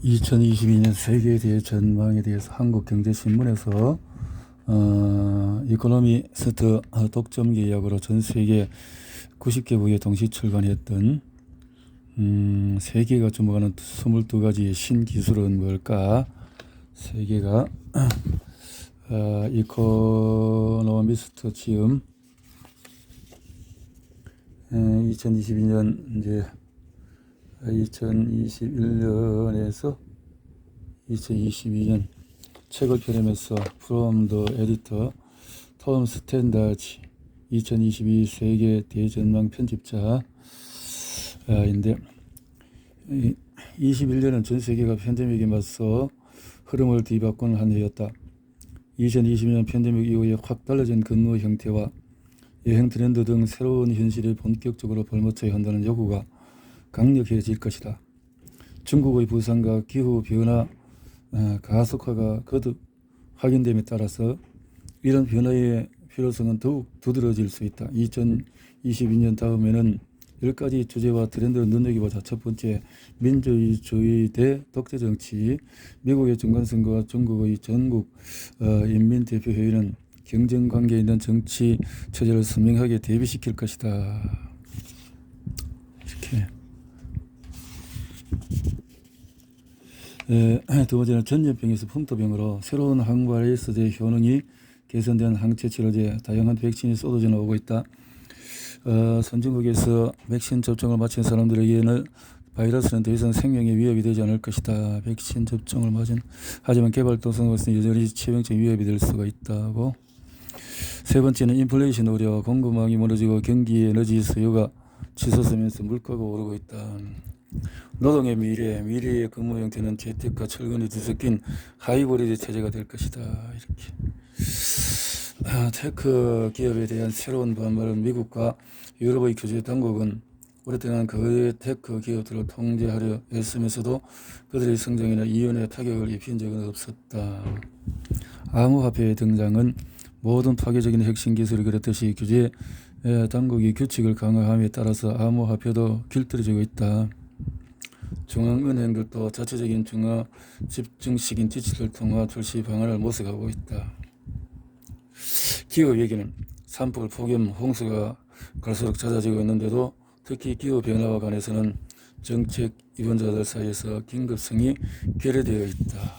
2022년 세계에 대해 전망에 대해서 한국경제신문에서 이코노미스트 독점 계약으로 전 세계 90개국에 동시 출간했던 세계가 주목하는 22가지의 신기술은 뭘까? 세계가 이코노미스트 지음 2022년 이제 2021년에서 2022년 책을 펴내면서 From the Editor 톰 스탠다지 2022 세계 대전망 편집자인데 21년은 전 세계가 팬데믹에 맞서 흐름을 뒤바꾼 한 해였다. 2020년 팬데믹 이후에 확 달라진 근무 형태와 여행 트렌드 등 새로운 현실에 본격적으로 발맞춰야 한다는 요구가 강력해질 것이다. 중국의 부상과 기후변화 가속화가 거듭 확인됨에 따라서 이런 변화의 필요성은 더욱 두드러질 수 있다. 2022년 다음에는 10가지 주제와 트렌드를 눈여겨보자. 첫 번째, 민주주의 대 독재 정치. 미국의 중간선거와 중국의 전국 인민대표회의는 경쟁관계에 있는 정치 체제를 선명하게 대비시킬 것이다. 이렇게. 두 번째는 전염병에서 풍토병으로 새로운 항바이러스제 효능이 개선된 항체 치료제, 다양한 백신이 쏟아져 나오고 있다. 선진국에서 백신 접종을 마친 사람들에게는 바이러스는 더 이상 생명의 위협이 되지 않을 것이다. 백신 접종을 마친 하지만 개발도상국에서는 여전히 치명적 위협이 될 수가 있다고. 세 번째는 인플레이션 우려, 공급망이 무너지고 경기 에너지 수요가 치솟으면서 물가가 오르고 있다. 노동의 미래의 근무 형태는 재택과 철근이 뒤섞인 하이브리드 체제가 될 것이다. 이렇게. 테크 기업에 대한 새로운 반발은 미국과 유럽의 규제 당국은 오랫동안 그 테크 기업들을 통제하려 애쓰면서도 그들의 성장이나 이윤에 타격을 입힌 적은 없었다. 암호화폐의 등장은 모든 파괴적인 핵심 기술이 그렇듯이 규제 당국이 규칙을 강화함에 따라서 암호화폐도 길들여지고 있다. 중앙은행들도 자체적인 중화 집중식인 디지털 통화 출시 방안을 모색하고 있다. 기후 위기는 산불, 폭염, 홍수가 갈수록 잦아지고 있는데도 특히 기후 변화와 관해서는 정책 입원자들 사이에서 긴급성이 결여되어 있다.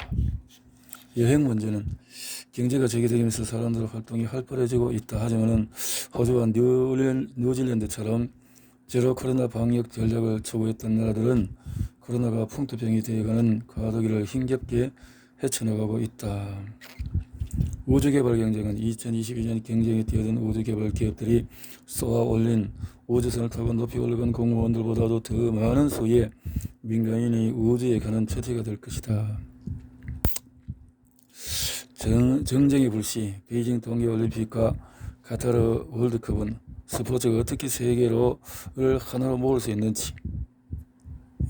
여행 문제는 경제가 재개되면서 사람들의 활동이 활발해지고 있다. 하지만 호주와 뉴질랜드처럼 제로 코로나 방역 전략을 추구했던 나라들은 코로나가 풍토병이 되어가는 과도기를 힘겹게 헤쳐나가고 있다. 우주개발 경쟁은 2022년 경쟁에 뛰어든 우주개발 기업들이 쏘아 올린 우주선을 타고 높이 올라간 공무원들보다도 더 많은 수의 민간인이 우주에 가는 처지가 될 것이다. 정쟁의 불씨, 베이징 동계올림픽과 카타르 월드컵은 스포츠가 어떻게 세계를 하나로 모을 수 있는지,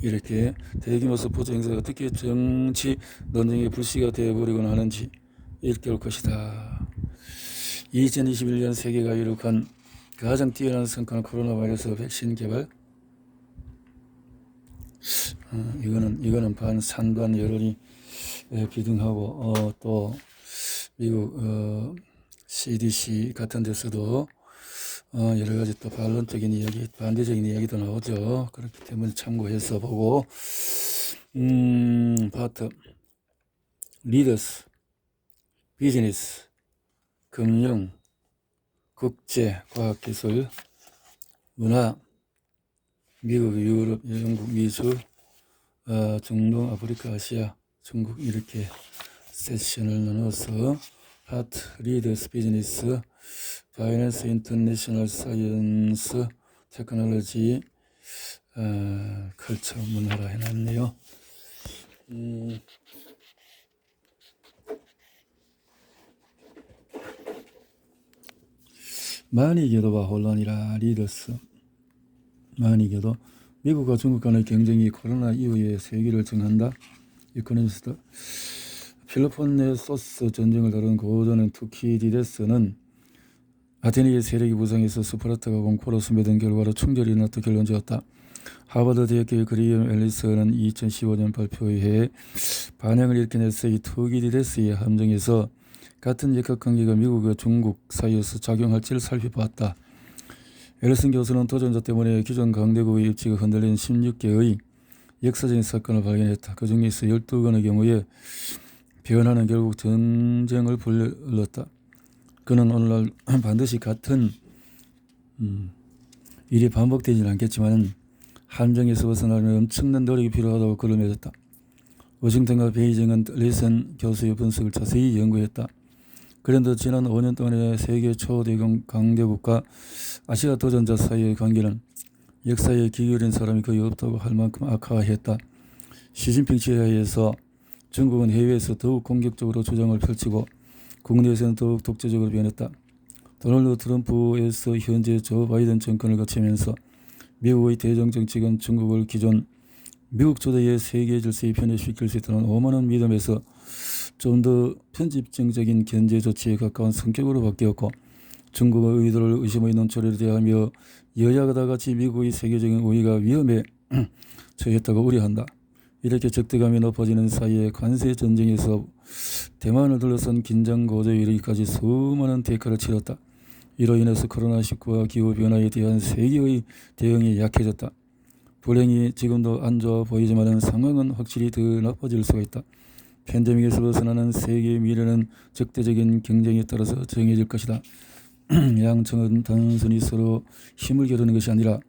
이렇게 대규모 스포츠 행사가 어떻게 정치 논쟁의 불씨가 되어버리곤 하는지 일깨울 것이다. 2021년 세계가 이룩한 가장 뛰어난 성과는 코로나 바이러스 백신 개발. 이거는 반산반 여론이 비등하고 또 미국 CDC 같은 데서도 여러 가지 또 반론적인 이야기, 반대적인 이야기도 나오죠. 그렇기 때문에 참고해서 보고. 파트, 리더스, 비즈니스, 금융, 국제, 과학기술, 문화, 미국, 유럽, 영국, 미술, 중동, 아프리카, 아시아, 중국, 이렇게 세션을 나눠서 파트, 리더스, 비즈니스, 파이낸스, 인터내셔널 사이언스, 테크놀로지, 컬처, 문화라 해놨네요. 많이 겨도와 혼란이라. 리더스. 많이 겨도 미국과 중국 간의 경쟁이 코로나 이후에 세계를 정한다. 이코노미스트. 필로폰네소스 전쟁을 다룬 고전은 투키디데스는 아테네의 세력이 부상해서 스파르타가 공포로 스며든 결과로 충돌이 났다 결론 지었다. 하버드 대학교의 그리엄 앨리스는 2015년 발표회에 반향을 일으켜내서 이 투기디데스의 함정에서 같은 역학관계가 미국과 중국 사이에서 작용할지를 살펴봤다. 앨리슨 교수는 도전자 때문에 기존 강대국의 입지가 흔들린 16개의 역사적인 사건을 발견했다. 그 중에서 12건의 경우에 변화는 결국 전쟁을 불렀다. 그는 오늘날 반드시 같은 일이 반복되지는 않겠지만 함정에서 벗어나려면 엄청난 노력이 필요하다고 글을 맺었다. 워싱턴과 베이징은 앨리슨 교수의 분석을 자세히 연구했다. 그런데 지난 5년 동안의 세계 초대형 강대국과 아시아 도전자 사이의 관계는 역사에 기울인 사람이 거의 없다고 할 만큼 악화했다. 시진핑 지하에서 중국은 해외에서 더욱 공격적으로 주장을 펼치고 국내에서는 더욱 독재적으로 변했다. 도널드 트럼프에서 현재 조 바이든 정권을 거치면서 미국의 대중 정책은 중국을 기존 미국 주도의 세계 질서에 편입시킬 수 있다는 오만한 믿음에서 좀 더 편집증적인 견제 조치에 가까운 성격으로 바뀌었고 중국의 의도를 의심의 눈초리로 대하며 여야가 다 같이 미국의 세계적인 우위가 위험에 처했다고 우려한다. 이렇게 적대감이 높아지는 사이에 관세 전쟁에서 대만을 둘러싼 긴장 고조에 이르기까지 수많은 대가를 치렀다. 이로 인해서 코로나19와 기후변화에 대한 세계의 대응이 약해졌다. 불행히 지금도 안 좋아 보이지만 상황은 확실히 더 나빠질 수가 있다. 팬데믹에서 벗어나는 세계의 미래는 적대적인 경쟁에 따라서 정해질 것이다. 양측은 단순히 서로 힘을 겨루는 것이 아니라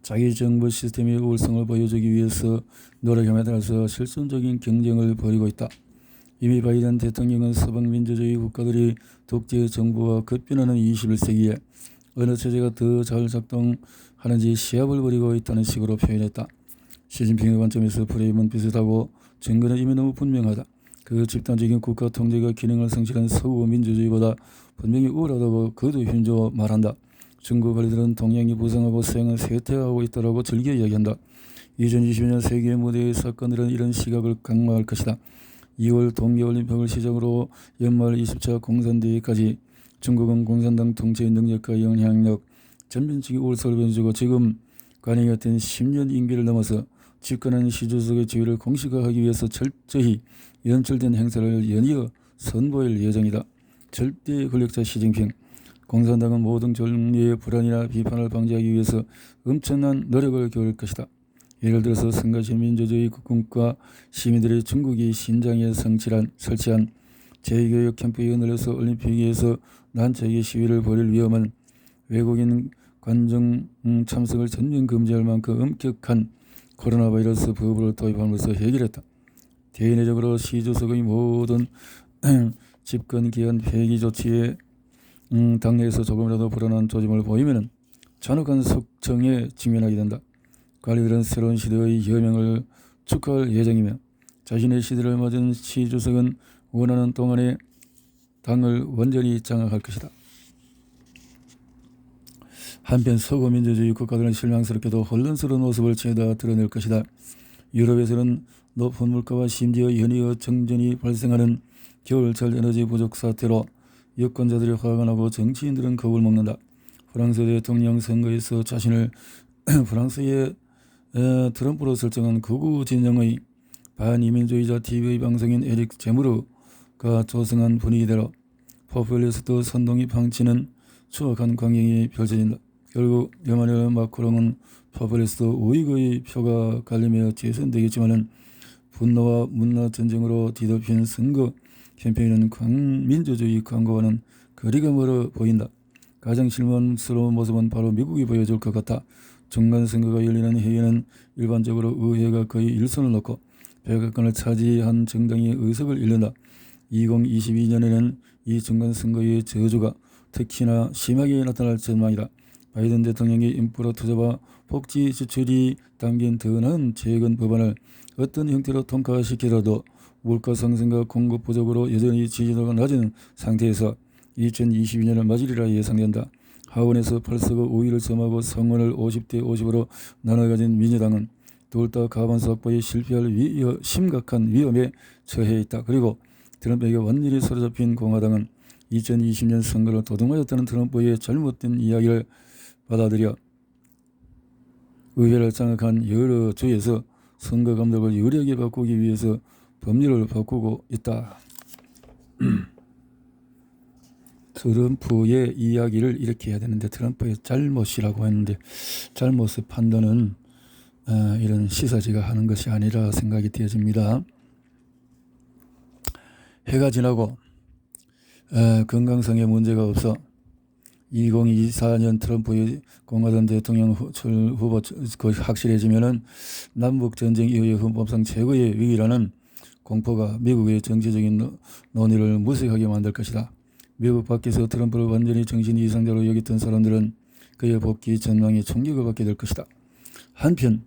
자기 정부 시스템의 우월성을 보여주기 위해서 노력함에 따라서 실존적인 경쟁을 벌이고 있다. 이미 바이든 대통령은 서방 민주주의 국가들이 독재 정부와 급변하는 21세기에 어느 체제가 더 잘 작동하는지 시합을 벌이고 있다는 식으로 표현했다. 시진핑의 관점에서 프레임은 비슷하고 증거는 이미 너무 분명하다. 그 집단적인 국가 통제가 기능을 성실한 서구 민주주의보다 분명히 우월하다고 그도 힘줘 말한다. 중국 관리들은 동양이 부상하고 서양은 쇠퇴하고 있다고 즐겨 이야기한다. 2020년 세계 무대의 사건들은 이런 시각을 강화할 것이다. 2월 동계올림픽을 시작으로 연말 20차 공산대회까지 중국은 공산당 통치의 능력과 영향력, 전면적인 우월성을 보여주고 지금 관행이었던 10년 임기를 넘어서 집권한 시주석의 지위를 공식화하기 위해서 철저히 연출된 행사를 연이어 선보일 예정이다. 절대 권력자 시진핑, 공산당은 모든 종류의 불안이나 비판을 방지하기 위해서 엄청난 노력을 기울일 것이다. 예를 들어서 성가신 민주주의 국군과 시민들이 중국이 신장에 설치한 재교육 캠프에 늘려서 올림픽에서 난처하게 시위를 벌일 위험은 외국인 관중 참석을 전면 금지할 만큼 엄격한 코로나 바이러스 법을 도입함으로써 해결했다. 대내적으로 시주석의 모든 집권기한 폐기 조치에 당내에서 조금이라도 불안한 조짐을 보이면 잔혹한 속청에 직면하게 된다. 관리들은 새로운 시대의 혁명을 축하할 예정이며 자신의 시대를 맞은 시주석은 원하는 동안에 당을 완전히 장악할 것이다. 한편 서구 민주주의 국가들은 실망스럽게도 혼란스러운 모습을 죄다 드러낼 것이다. 유럽에서는 높은 물가와 심지어 연이어 정전이 발생하는 겨울철 에너지 부족 사태로 유권자들이 화가 나고 정치인들은 겁을 먹는다. 프랑스 대통령 선거에서 자신을 프랑스의 트럼프로 설정한 극우 진영의 반이민주의자 TV 방송인 에릭 제무르가 조성한 분위기대로 포퓰리스트 선동이 방치는 추악한 광경이 펼쳐진다. 결국 에마누엘 마크롱은 포퓰리스트 우익의 표가 갈리며 재선되겠지만 분노와 문화 전쟁으로 뒤덮인 선거 캠페인은 민주주의 광고와는 거리가 멀어 보인다. 가장 실망스러운 모습은 바로 미국이 보여줄 것 같다. 중간선거가 열리는 해에는 일반적으로 의회가 거의 일선을 놓고 백악관을 차지한 정당이 의석을 잃는다. 2022년에는 이 중간선거의 저주가 특히나 심하게 나타날 전망이다. 바이든 대통령이 인프라 투자와 복지 지출이 담긴 더 나은 재건 법안을 어떤 형태로 통과시키더라도 물가 상승과 공급 부족으로 여전히 지지도가 낮은 상태에서 2022년을 맞으리라 예상된다. 하원에서 8석의 우위를 점하고 상원을 50대 50으로 나눠 가진 민주당은 둘 다 과반수 확보에 실패할 심각한 위험에 처해 있다. 그리고 트럼프에게 완전히 사로잡힌 공화당은 2020년 선거를 도둑맞았다는 트럼프의 잘못된 이야기를 받아들여 의회를 장악한 여러 주에서 선거 감독을 유리하게 바꾸기 위해서 법률을 바꾸고 있다. 트럼프의 이야기를 이렇게 해야 되는데 트럼프의 잘못이라고 했는데 잘못의 판단은 이런 시사지가 하는 것이 아니라 생각이 되어집니다. 해가 지나고 건강상의 문제가 없어 2024년 트럼프의 공화당 대통령 후보 확실해지면은 남북 전쟁 이후의 헌법상 최고의 위기라는 공포가 미국의 정치적인 논의를 무색하게 만들 것이다. 미국 밖에서 트럼프를 완전히 정신 이상자로 여겼던 사람들은 그의 복귀 전망에 충격을 받게 될 것이다. 한편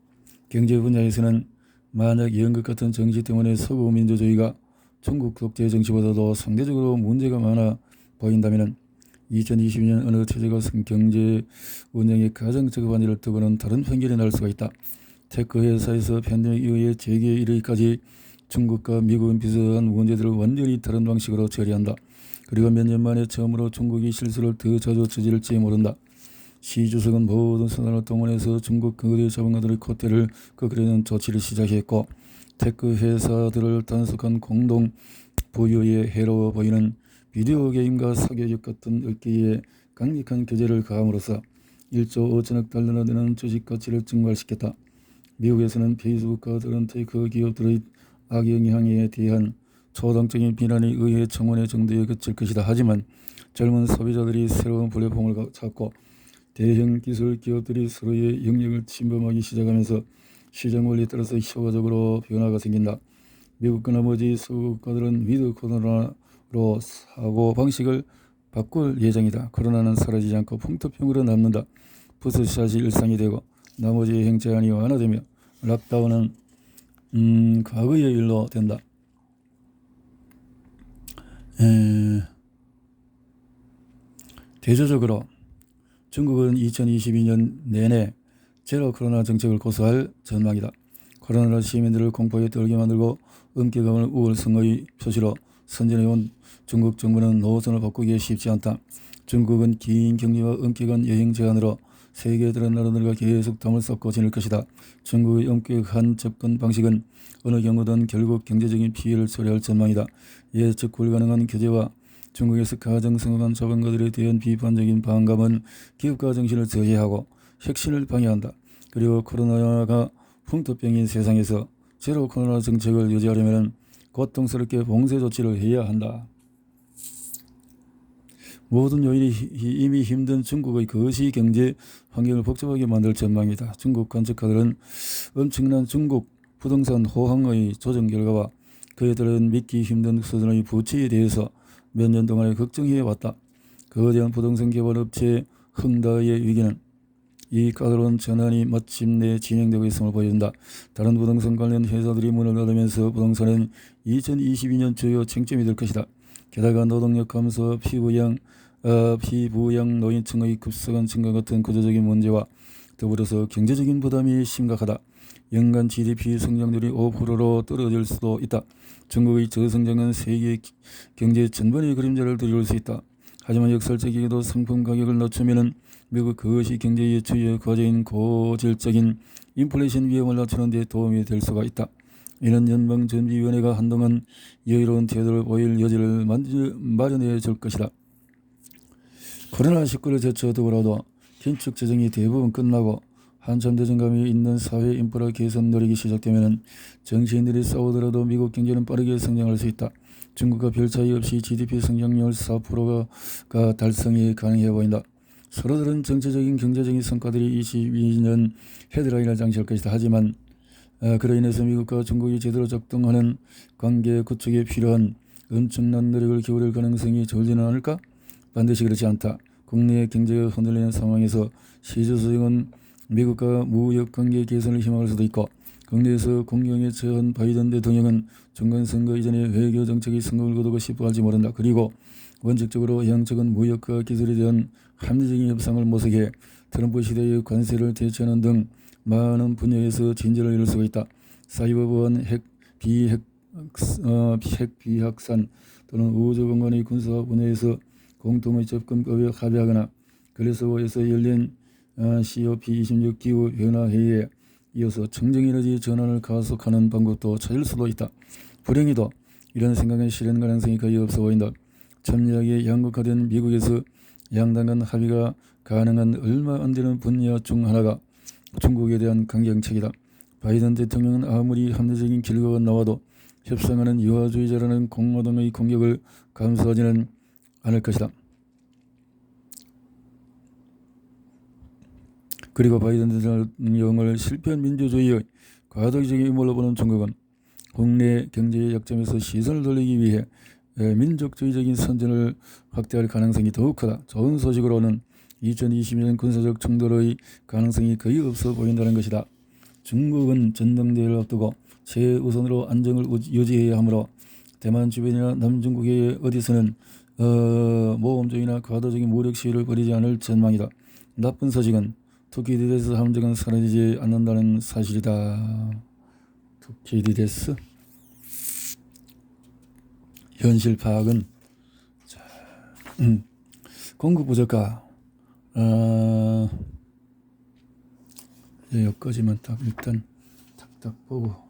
경제 분야에서는 만약 연극 같은 정치 때문에 서구 민주주의가 중국 독재 정치보다도 상대적으로 문제가 많아 보인다면 2022년 어느 체제가 경제 운영에 가장 적합한 일을 두고는 다른 편견이 날 수가 있다. 테크 회사에서 팬데믹 이후에 재기에 이르기까지 중국과 미국은 비슷한 문제들을 완전히 다른 방식으로 처리한다. 그리고 몇 년 만에 처음으로 중국이 실수를 더 자주 저지를지 모른다. 시 주석은 모든 수단을 동원해서 중국 거대 자본가들의 콧대를 꺾으려는 조치를 시작했고 테크 회사들을 단속한 공동 부유에 해로워 보이는 비디오 게임과 사교육 같은 얽기에 강력한 규제를 가함으로써 1조 5천억 달러나 되는 주식 가치를 증발시켰다. 미국에서는 페이스북과 다른 테크 기업들의 악영향에 대한 초당적인 비난에 의해 청원의 정도에 그칠 것이다. 하지만 젊은 소비자들이 새로운 플랫폼을 찾고 대형 기술 기업들이 서로의 영역을 침범하기 시작하면서 시장 원리에 따라서 효과적으로 변화가 생긴다. 미국과 나머지 서구 국가들은 위드 코로나로 사고 방식을 바꿀 예정이다. 코로나는 사라지지 않고 풍토병으로 남는다. 부스샷이 일상이 되고 나머지 행제안이 완화되며 락다운은 과거의 일로 된다. 대조적으로 중국은 2022년 내내 제로 코로나 정책을 고수할 전망이다. 코로나로 시민들을 공포에 떨게 만들고 엄격함을 우월성의 표시로 선전해온 중국 정부는 노선을 바꾸기 쉽지 않다. 중국은 긴 격리와 엄격한 여행 제한으로 세계 다른 나라들과 계속 담을 쌓고 지낼 것이다. 중국의 엄격한 접근 방식은 어느 경우든 결국 경제적인 피해를 초래할 전망이다. 예측 불가능한 규제와 중국에서 가장 성공한 자본가들에 대한 비판적인 반감은 기업가 정신을 저해하고 혁신을 방해한다. 그리고 코로나가 풍토병인 세상에서 제로 코로나 정책을 유지하려면 고통스럽게 봉쇄 조치를 해야 한다. 모든 요인이 이미 힘든 중국의 거시 경제 환경을 복잡하게 만들 전망이다. 중국 관측가들은 엄청난 중국 부동산 호황의 조정 결과와 그에 따른 믿기 힘든 수준의 부채에 대해서 몇 년 동안 걱정해 왔다. 거대한 부동산 개발 업체 흥다의 위기는 이 까다로운 전환이 마침내 진행되고 있음을 보여준다. 다른 부동산 관련 회사들이 문을 닫으면서 부동산은 2022년 주요 쟁점이 될 것이다. 게다가 노동력 감소, 피부양 노인층의 급속한 증가 같은 구조적인 문제와 더불어서 경제적인 부담이 심각하다. 연간 GDP 성장률이 5%로 떨어질 수도 있다. 중국의 저성장은 세계 경제 전반의 그림자를 드리울 수 있다. 하지만 역설적이게도 상품 가격을 낮추면 미국 거시 경제의 주요 과제인 고질적인 인플레이션 위험을 낮추는 데 도움이 될 수가 있다. 이는 연방준비위원회가 한동안 여유로운 태도를 보일 여지를 마련해 줄 것이다. 코로나19를 제쳐두고라도 긴축 재정이 대부분 끝나고 한참 대전감이 있는 사회 인프라 개선 노력이 시작되면 정치인들이 싸우더라도 미국 경제는 빠르게 성장할 수 있다. 중국과 별 차이 없이 GDP 성장률 4%가 달성이 가능해 보인다. 서로들은 정치적인 경제적인 성과들이 22년 헤드라인을 장식할 것이다. 하지만 그로 인해서 미국과 중국이 제대로 작동하는 관계 구축에 필요한 엄청난 노력을 기울일 가능성이 적지는 않을까? 반드시 그렇지 않다. 국내 경제가 흔들리는 상황에서 시주석은 미국과 무역관계 개선을 희망할 수도 있고 국내에서 공경에 처한 바이든 대통령은 중간선거 이전에 외교 정책의 성공을 거두고 싶어 할지 모른다. 그리고 원칙적으로 양측은 무역과 기술에 대한 합리적인 협상을 모색해 트럼프 시대의 관세를 대처하는 등 많은 분야에서 진전을 이룰 수가 있다. 사이버 보안, 핵 비확산 또는 우주 공간의 군사 분야에서 공통의 접근법에 합의하거나 글래스고에서 열린 COP26 기후변화회의에 이어서 청정에너지 전환을 가속하는 방법도 찾을 수도 있다. 불행히도 이런 생각은 실현 가능성이 거의 없어 보인다. 첨예하게 양극화된 미국에서 양당 간 합의가 가능한 얼마 안 되는 분야 중 하나가 중국에 대한 강경책이다. 바이든 대통령은 아무리 합리적인 결과가 나와도 협상하는 유화주의자라는 공화당의 공격을 감수하지는 않을 것이다. 그리고 바이든 대통령을 실패한 민주주의의 과도기적인 인물로 보는 중국은 국내 경제의 약점에서 시선을 돌리기 위해 민족주의적인 선전을 확대할 가능성이 더욱 크다. 좋은 소식으로는 2020년 군사적 충돌의 가능성이 거의 없어 보인다는 것이다. 중국은 전당대회를 앞두고 최우선으로 안정을 유지해야 하므로 대만 주변이나 남중국의 어디서는 모험적이나 과도적인 무력 시위를 벌이지 않을 전망이다. 나쁜 소식은 투키디데스 함정은 사라지지 않는다는 사실이다. 투키디데스 현실 파악은 공급 부족과 여기까지만 딱 일단 탁탁 보고